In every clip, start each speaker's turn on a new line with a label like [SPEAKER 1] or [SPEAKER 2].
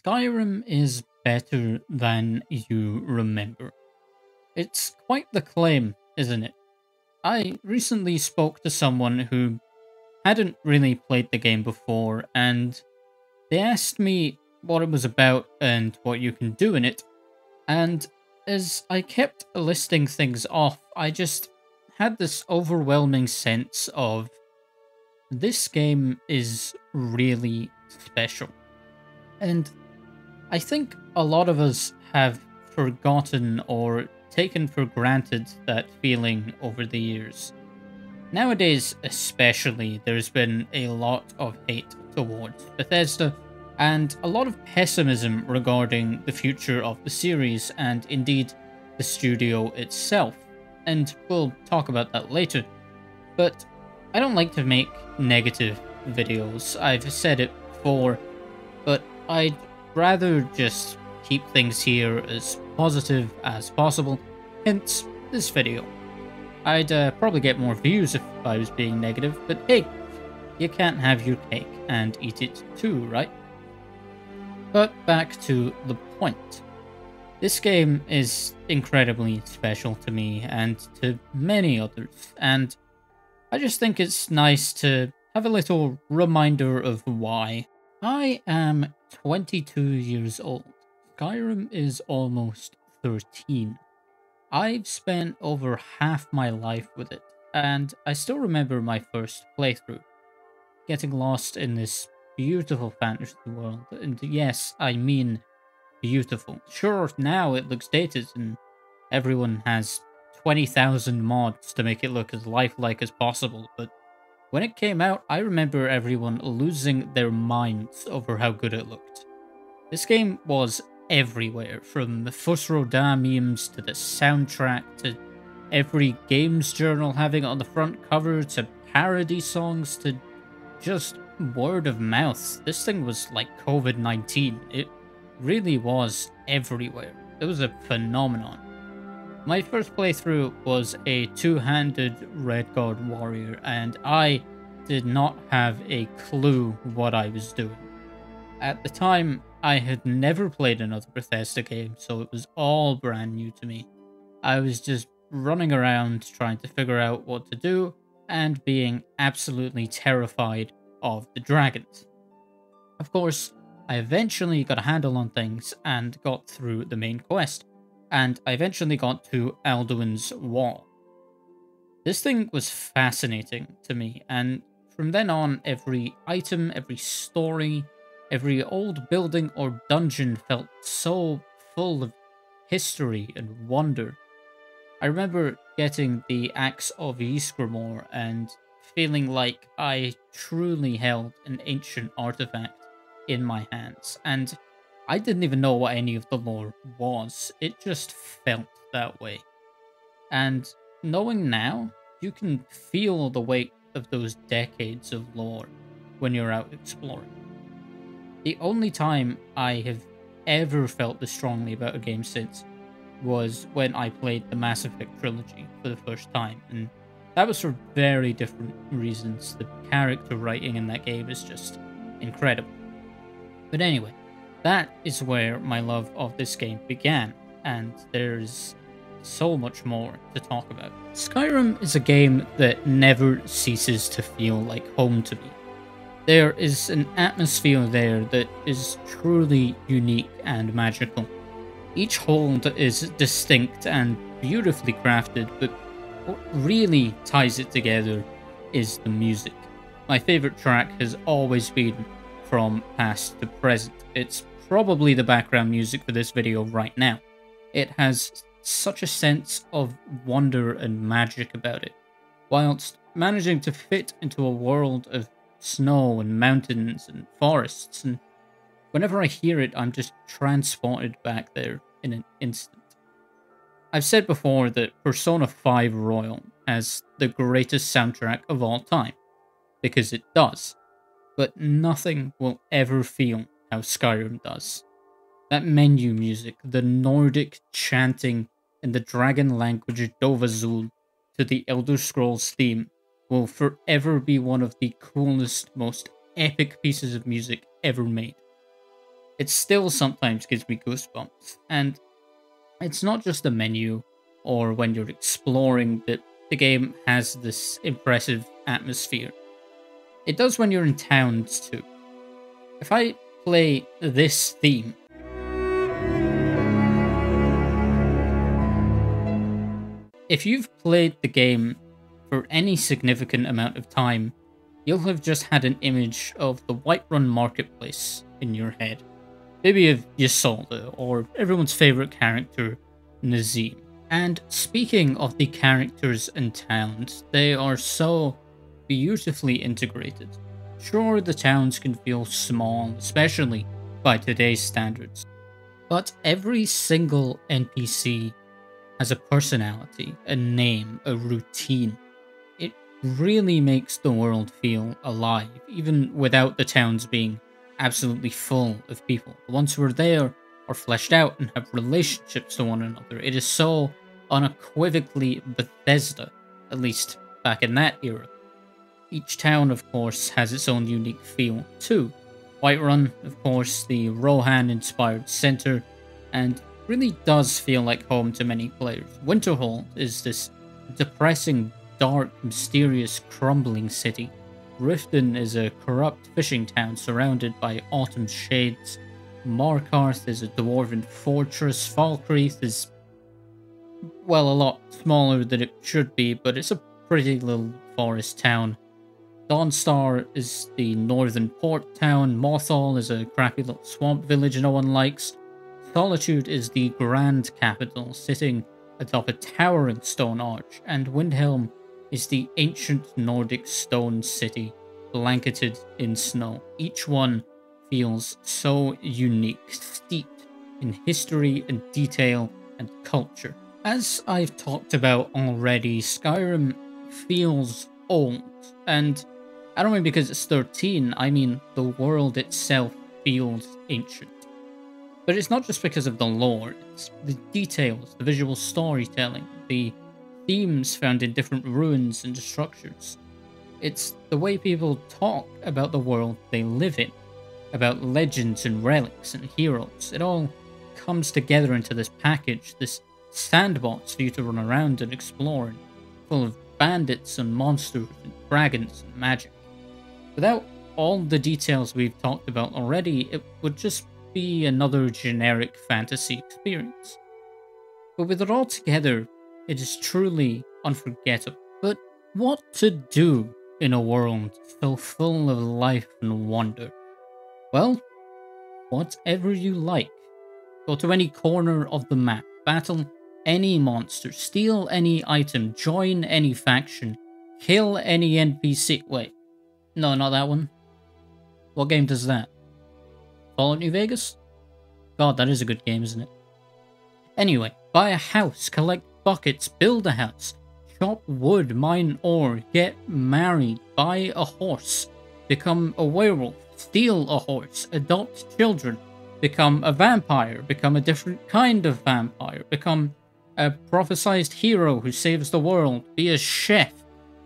[SPEAKER 1] Skyrim is better than you remember. It's quite the claim, isn't it? I recently spoke to someone who hadn't really played the game before, and they asked me what it was about and what you can do in it. And as I kept listing things off, I just had this overwhelming sense of this game is really special. And I think a lot of us have forgotten or taken for granted that feeling over the years. Nowadays, especially, there's been a lot of hate towards Bethesda and a lot of pessimism regarding the future of the series and indeed the studio itself. And we'll talk about that later. But I don't like to make negative videos. I've said it before, but I'd rather just keep things here as positive as possible, hence this video. I'd probably get more views if I was being negative, but hey, you can't have your cake and eat it too, right? But back to the point. This game is incredibly special to me and to many others, and I just think it's nice to have a little reminder of why. I am 22 years old. Skyrim is almost 13. I've spent over half my life with it, and I still remember my first playthrough. Getting lost in this beautiful fantasy world, and yes, I mean beautiful. Sure, now it looks dated, and everyone has 20,000 mods to make it look as lifelike as possible, but when it came out, I remember everyone losing their minds over how good it looked. This game was everywhere, from the Fus Rodin memes to the soundtrack to every games journal having it on the front cover to parody songs to just word of mouth. This thing was like COVID-19. It really was everywhere. It was a phenomenon. My first playthrough was a two-handed Red Guard warrior, and I did not have a clue what I was doing. At the time, I had never played another Bethesda game, so it was all brand new to me. I was just running around trying to figure out what to do, and being absolutely terrified of the dragons. Of course, I eventually got a handle on things and got through the main quest, and I eventually got to Alduin's Wall. This thing was fascinating to me, and from then on, every item, every story, every old building or dungeon felt so full of history and wonder. I remember getting the Axe of Ysgramor and feeling like I truly held an ancient artifact in my hands, and I didn't even know what any of the lore was. It just felt that way. And knowing now, you can feel the weight of those decades of lore when you're out exploring. The only time I have ever felt this strongly about a game since was when I played the Mass Effect trilogy for the first time, and that was for very different reasons. The character writing in that game is just incredible. But anyway, that is where my love of this game began, and there's so much more to talk about. Skyrim is a game that never ceases to feel like home to me. There is an atmosphere there that is truly unique and magical. Each hold is distinct and beautifully crafted, but what really ties it together is the music. My favorite track has always been From Past to Present. It's probably the background music for this video right now. It has such a sense of wonder and magic about it, whilst managing to fit into a world of snow and mountains and forests, and whenever I hear it, I'm just transported back there in an instant. I've said before that Persona 5 Royal has the greatest soundtrack of all time, because it does, but nothing will ever feel how Skyrim does. That menu music, the Nordic chanting in the dragon language Dovazul to the Elder Scrolls theme will forever be one of the coolest, most epic pieces of music ever made. it still sometimes gives me goosebumps. And it's not just the menu or when you're exploring that the game has this impressive atmosphere. It does when you're in towns too. If I play this theme, if you've played the game for any significant amount of time, you'll have just had an image of the Whiterun marketplace in your head. Maybe of Ysolda, or everyone's favourite character, Nazim. And speaking of the characters and towns, they are so beautifully integrated. Sure, the towns can feel small, especially by today's standards, but every single NPC has a personality, a name, a routine. It really makes the world feel alive, even without the towns being absolutely full of people. The ones who are there are fleshed out and have relationships to one another. It is so unequivocally Bethesda, at least back in that era. Each town, of course, has its own unique feel too. Whiterun, of course, the Rohan-inspired center, and really does feel like home to many players. Winterhold is this depressing, dark, mysterious, crumbling city. Riften is a corrupt fishing town surrounded by autumn shades. Markarth is a dwarven fortress. Falkreath is, well, a lot smaller than it should be, but it's a pretty little forest town. Dawnstar is the northern port town. Mothall is a crappy little swamp village no one likes. Solitude is the grand capital, sitting atop a towering stone arch, and Windhelm is the ancient Nordic stone city, blanketed in snow. Each one feels so unique, steeped in history and detail and culture. As I've talked about already, Skyrim feels old, and I don't mean because it's 13, I mean the world itself feels ancient. But it's not just because of the lore, it's the details, the visual storytelling, the themes found in different ruins and structures. It's the way people talk about the world they live in, about legends and relics and heroes. It all comes together into this package, this sandbox for you to run around and explore, and full of bandits and monsters and dragons and magic. Without all the details we've talked about already, it would just be another generic fantasy experience. But with it all together, it is truly unforgettable. But what to do in a world so full of life and wonder? Well, whatever you like. Go to any corner of the map, battle any monster, steal any item, join any faction, kill any NPC. Wait, no, not that one. What game does that? Fallout New Vegas? God, that is a good game, isn't it? Anyway, buy a house, collect buckets, build a house, chop wood, mine ore, get married, buy a horse, become a werewolf, steal a horse, adopt children, become a vampire, become a different kind of vampire, become a prophesized hero who saves the world, be a chef,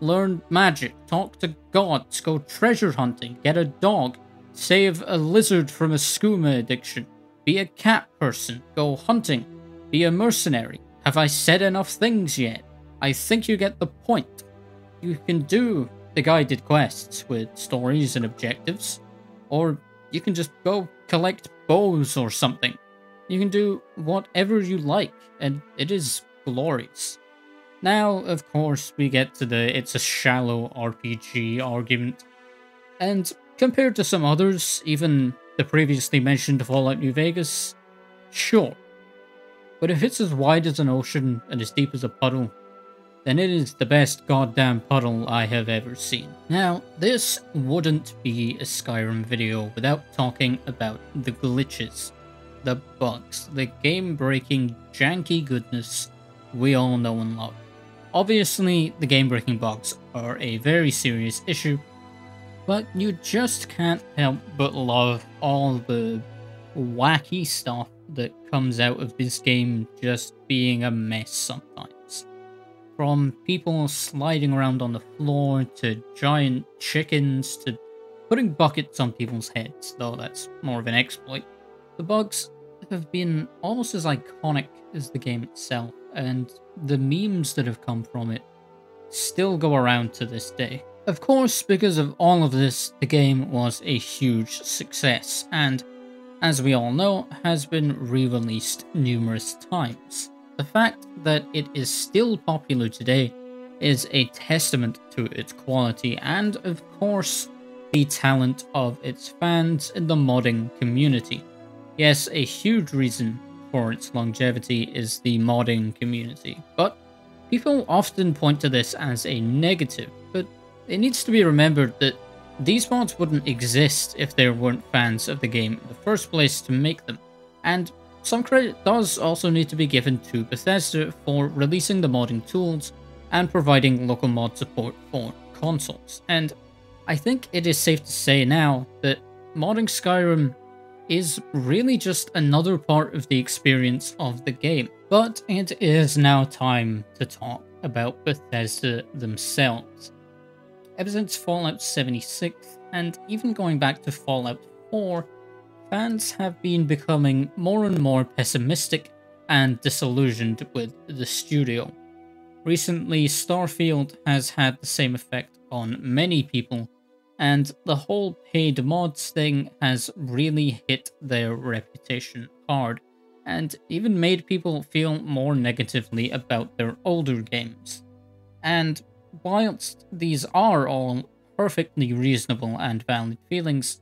[SPEAKER 1] learn magic, talk to gods, go treasure hunting, get a dog, save a lizard from a skooma addiction, be a cat person, go hunting, be a mercenary. Have I said enough things yet? I think you get the point. You can do the guided quests with stories and objectives, or you can just go collect bows or something. You can do whatever you like, and it is glorious. Now, of course, we get to the it's a shallow RPG argument, and compared to some others, even the previously mentioned Fallout New Vegas, sure. But if it's as wide as an ocean and as deep as a puddle, then it is the best goddamn puddle I have ever seen. Now, this wouldn't be a Skyrim video without talking about the glitches, the bugs, the game-breaking, janky goodness we all know and love. Obviously, the game-breaking bugs are a very serious issue, but you just can't help but love all the wacky stuff that comes out of this game just being a mess sometimes. From people sliding around on the floor, to giant chickens, to putting buckets on people's heads, though that's more of an exploit. The bugs have been almost as iconic as the game itself, and the memes that have come from it still go around to this day. Of course, because of all of this, the game was a huge success, and as we all know, has been re-released numerous times. The fact that it is still popular today is a testament to its quality and, of course, the talent of its fans in the modding community. Yes, a huge reason for its longevity is the modding community, but people often point to this as a negative, but it needs to be remembered that these mods wouldn't exist if there weren't fans of the game in the first place to make them, and some credit does also need to be given to Bethesda for releasing the modding tools and providing local mod support for consoles. And I think it is safe to say now that modding Skyrim is really just another part of the experience of the game. But it is now time to talk about Bethesda themselves. Ever since Fallout 76, and even going back to Fallout 4, fans have been becoming more and more pessimistic and disillusioned with the studio. Recently, Starfield has had the same effect on many people, and the whole paid mods thing has really hit their reputation hard, and even made people feel more negatively about their older games. And whilst these are all perfectly reasonable and valid feelings,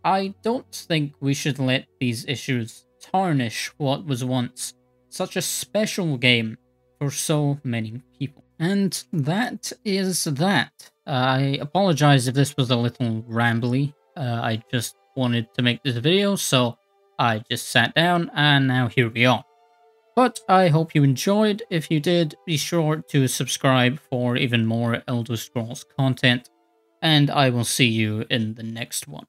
[SPEAKER 1] I don't think we should let these issues tarnish what was once such a special game for so many people. And that is that. I apologize if this was a little rambly. I just wanted to make this video, so I just sat down, and now here we are. But I hope you enjoyed. If you did, be sure to subscribe for even more Elder Scrolls content, and I will see you in the next one.